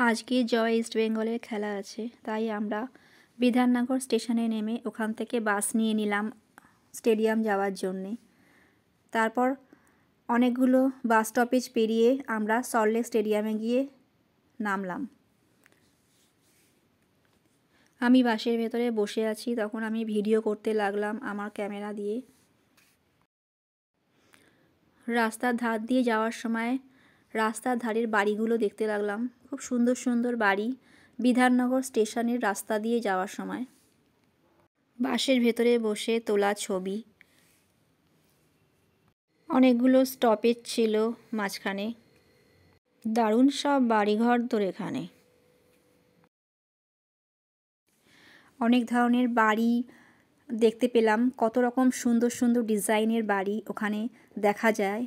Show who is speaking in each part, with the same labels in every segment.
Speaker 1: আজকে জয় ইস্ট বেঙ্গলের খেলা আছে, তাই আমরা বিধাননগর স্টেশনে নেমে ওখান থেকে বাস নিয়ে নিলাম স্টেডিয়াম যাওয়ার জন্যে। তারপর অনেকগুলো বাস স্টপেজ পেরিয়ে আমরা সল্টলেক স্টেডিয়ামে গিয়ে নামলাম। আমি বাসের ভেতরে বসে আছি, তখন আমি ভিডিও করতে লাগলাম আমার ক্যামেরা দিয়ে। রাস্তার ধার দিয়ে যাওয়ার সময় রাস্তার ধারের বাড়িগুলো দেখতে লাগলাম, খুব সুন্দর সুন্দর বাড়ি বিধাননগর স্টেশনের রাস্তা দিয়ে যাওয়ার সময়। বাসের ভেতরে বসে তোলা ছবি। অনেকগুলো স্টপেজ ছিল মাঝখানে, দারুণ সব বাড়িঘর তোর এখানে। অনেক ধরনের বাড়ি দেখতে পেলাম, কত রকম সুন্দর সুন্দর ডিজাইনের বাড়ি ওখানে দেখা যায়।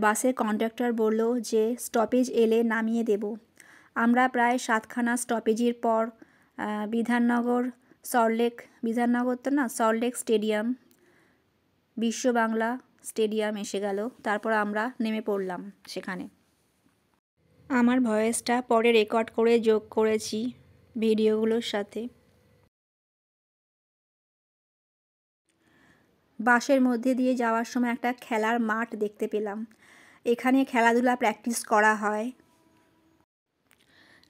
Speaker 1: বাসের কন্ডাক্টর বলল যে স্টপেজ এলে নামিয়ে দেব। আমরা প্রায় 7খানা স্টপেজের পর সল্টলেক স্টেডিয়াম, বিশ্ব বাংলা স্টেডিয়াম এসে গেল। তারপর আমরা নেমে পড়লাম সেখানে। আমার ভয়েসটা পরে রেকর্ড করে যোগ করেছি ভিডিওগুলোর সাথে। বাসের মধ্যে দিয়ে যাওয়ার সময় একটা খেলার মাঠ দেখতে পেলাম, এখানে খেলাধুলা প্র্যাকটিস করা হয়।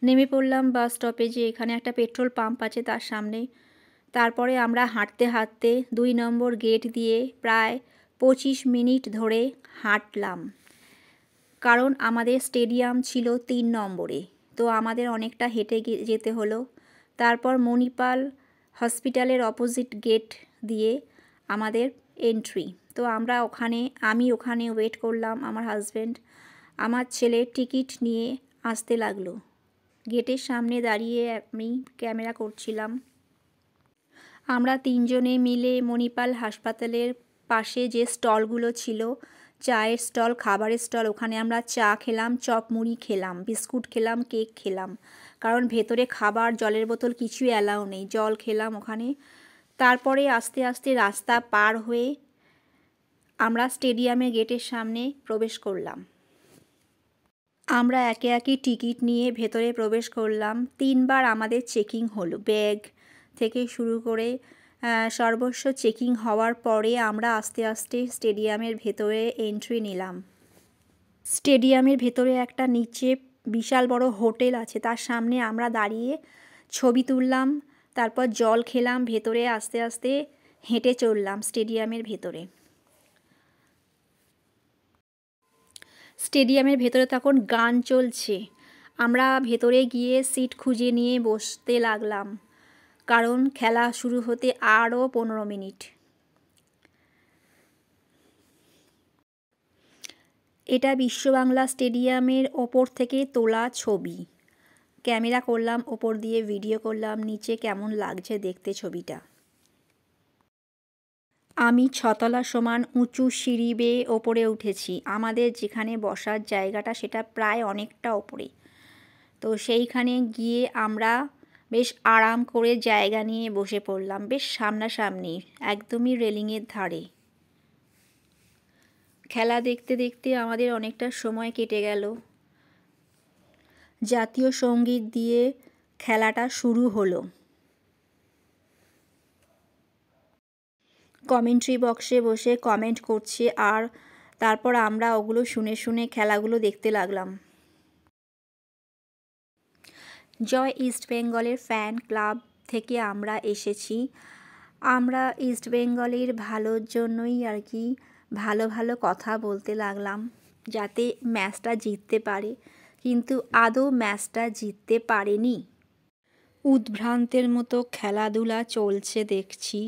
Speaker 1: নেমে পড়লাম বাস স্টপেজে, এখানে একটা পেট্রোল পাম্প আছে তার সামনে। তারপরে আমরা হাঁটতে হাঁটতে 2 নম্বর গেট দিয়ে প্রায় 25 মিনিট ধরে হাঁটলাম, কারণ আমাদের স্টেডিয়াম ছিল 3 নম্বরে, তো আমাদের অনেকটা হেঁটে যেতে হলো। তারপর মণিপাল হসপিটালের অপোজিট গেট দিয়ে আমাদের এন্ট্রি। তো আমি ওখানে ওয়েট করলাম, আমার হাজব্যান্ড, আমার ছেলে টিকিট নিয়ে আসতে লাগলো। গেটের সামনে দাঁড়িয়ে আমি ক্যামেরা করছিলাম। আমরা 3 জনে মিলে মণিপাল হাসপাতালের পাশে যে স্টলগুলো ছিল, চায়ের স্টল, খাবারের স্টল, ওখানে আমরা চা খেলাম, চপ মুড়ি খেলাম, বিস্কুট খেলাম, কেক খেলাম, কারণ ভেতরে খাবার জলের বোতল কিছুই অ্যালাউ নেই। জল খেলাম ওখানে। তারপরে আস্তে আস্তে রাস্তা পার হয়ে আমরা স্টেডিয়ামের গেটের সামনে প্রবেশ করলাম। আমরা একে একে টিকিট নিয়ে ভেতরে প্রবেশ করলাম। 3 বার আমাদের চেকিং হলো, ব্যাগ থেকে শুরু করে সর্বস্ব চেকিং হওয়ার পরে আমরা আস্তে আস্তে স্টেডিয়ামের ভেতরে এন্ট্রি নিলাম। স্টেডিয়ামের ভেতরে একটা নিচে বিশাল বড় হোটেল আছে, তার সামনে আমরা দাঁড়িয়ে ছবি তুললাম। তারপর জল খেলাম, ভেতরে আস্তে আস্তে হেঁটে চললাম স্টেডিয়ামের ভেতরে। স্টেডিয়ামের ভেতরে তখন গান চলছে, আমরা ভেতরে গিয়ে সিট খুঁজে নিয়ে বসতে লাগলাম, কারণ খেলা শুরু হতে আরও 15 মিনিট। এটা বিশ্ব বাংলা স্টেডিয়ামের ওপর থেকে তোলা ছবি। ক্যামেরা করলাম, ওপর দিয়ে ভিডিও করলাম, নিচে কেমন লাগছে দেখতে ছবিটা। আমি 6 তলা সমান উঁচু সিঁড়ি বেয়ে ওপরে উঠেছি। আমাদের যেখানে বসার জায়গাটা সেটা প্রায় অনেকটা ওপরে, তো সেইখানে গিয়ে আমরা বেশ আরাম করে জায়গা নিয়ে বসে পড়লাম, বেশ সামনাসামনি, একদমই রেলিংয়ের ধারে। খেলা দেখতে দেখতে আমাদের অনেকটা সময় কেটে গেল। জাতীয় সঙ্গীত দিয়ে খেলাটা শুরু হলো। কমেন্ট্রি বক্সে বসে কমেন্ট করছে, আর তারপর আমরা ওগুলো শুনে শুনে খেলাগুলো দেখতে লাগলাম। জয় ইস্ট বেঙ্গলের ফ্যান ক্লাব থেকে আমরা এসেছি। আমরা ইস্ট বেঙ্গলের ভালোর জন্যই আর কি ভালো ভালো কথা বলতে লাগলাম, যাতে ম্যাচটা জিততে পারে, কিন্তু আদৌ ম্যাচটা জিততে পারেনি। উদ্ভ্রান্তের মতো খেলাধুলা চলছে দেখছি।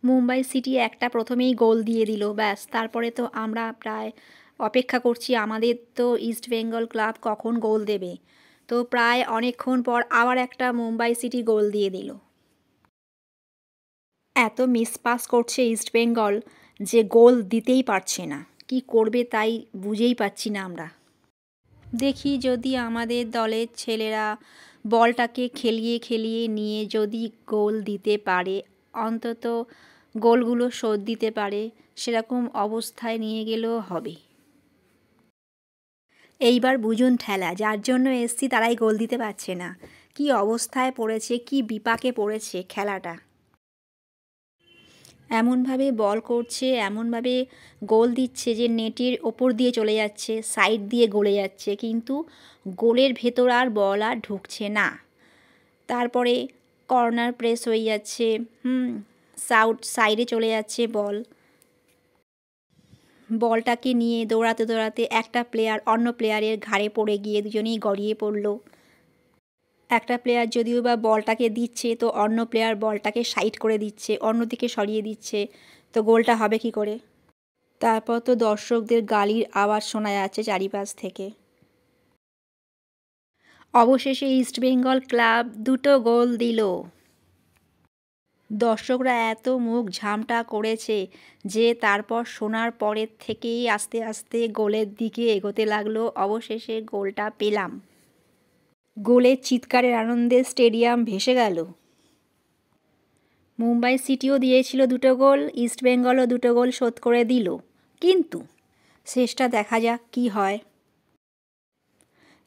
Speaker 1: মুম্বাই সিটি একটা প্রথমেই গোল দিয়ে দিল, ব্যাস। তারপরে তো আমরা প্রায় অপেক্ষা করছি, আমাদের তো ইস্ট বেঙ্গল ক্লাব কখন গোল দেবে। তো প্রায় অনেকক্ষণ পর আবার একটা মুম্বাই সিটি গোল দিয়ে দিল। এত মিসপাস করছে ইস্ট বেঙ্গল যে গোল দিতেই পারছে না, কি করবে তাই বুঝেই পাচ্ছি না আমরা। দেখি যদি আমাদের দলের ছেলেরা বলটাকে খেলিয়ে খেলিয়ে নিয়ে যদি গোল দিতে পারে, অন্তত গোলগুলো শোধ দিতে পারে, সেরকম অবস্থায় নিয়ে গেলেও হবে। এইবার বুঝুন ঠেলা, যার জন্য এসছি তারাই গোল দিতে পারছে না। কি অবস্থায় পড়েছে, কি বিপাকে পড়েছে খেলাটা। এমনভাবে বল করছে, এমনভাবে গোল দিচ্ছে যে নেটের ওপর দিয়ে চলে যাচ্ছে, সাইড দিয়ে গলে যাচ্ছে, কিন্তু গোলের ভেতর আর বল আর ঢুকছে না। তারপরে কর্নার প্রেস হয়ে যাচ্ছে, সাইডে চলে যাচ্ছে বল। বলটাকে নিয়ে দৌড়াতে দৌড়াতে একটা প্লেয়ার অন্য প্লেয়ারের ঘাড়ে পড়ে গিয়ে দুজনেই গড়িয়ে পড়ল। একটা প্লেয়ার যদিও বা বলটাকে দিচ্ছে, তো অন্য প্লেয়ার বলটাকে সাইড করে দিচ্ছে, অন্যদিকে সরিয়ে দিচ্ছে, তো গোলটা হবে কি করে? তারপর তো দর্শকদের গালির আওয়াজ শোনা যাচ্ছে চারিপাশ থেকে। অবশেষে ইস্টবেঙ্গল ক্লাব 2টো গোল দিল। দর্শকরা এত মুখ ঝামটা করেছে যে তারপর শোনার পরের থেকেই আস্তে আস্তে গোলের দিকে এগোতে লাগলো। অবশেষে গোলটা পেলাম। গোলের চিৎকারের আনন্দে স্টেডিয়াম ভেসে গেল। মুম্বাই সিটিও দিয়েছিল 2টো গোল, ইস্টবেঙ্গলও 2টো গোল শোধ করে দিল। কিন্তু শেষটা দেখা যাক কি হয়।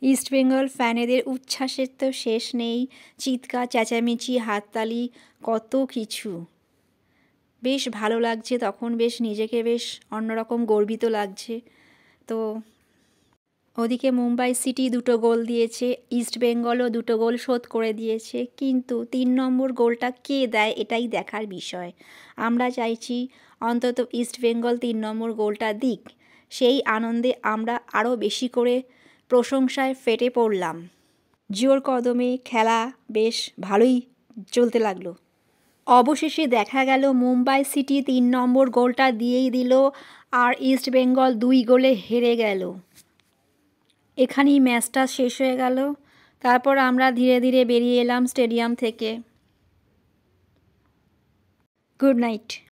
Speaker 1: ইস্টবেঙ্গল ফ্যানেদের উচ্ছ্বাসের তো শেষ নেই, চিৎকার চেঁচামেচি হাততালি কত কিছু। বেশ ভালো লাগছে তখন, বেশ নিজেকে বেশ অন্যরকম গর্বিত লাগছে। তো ওদিকে মুম্বাই সিটি 2টো গোল দিয়েছে, ইস্টবেঙ্গলও 2টো গোল শোধ করে দিয়েছে, কিন্তু 3 নম্বর গোলটা কে দেয় এটাই দেখার বিষয়। আমরা চাইছি অন্তত ইস্টবেঙ্গল 3 নম্বর গোলটা দিক। সেই আনন্দে আমরা আরও বেশি করে প্রশংসায় ফেটে পড়লাম। জোর কদমে খেলা বেশ ভালোই চলতে লাগলো। অবশেষে দেখা গেল মুম্বাই সিটি 3 নম্বর গোলটা দিয়েই দিল, আর ইস্টবেঙ্গল 2 গোলে হেরে গেল। এখানেই ম্যাচটা শেষ হয়ে গেল। তারপর আমরা ধীরে ধীরে বেরিয়ে এলাম স্টেডিয়াম থেকে। Good night.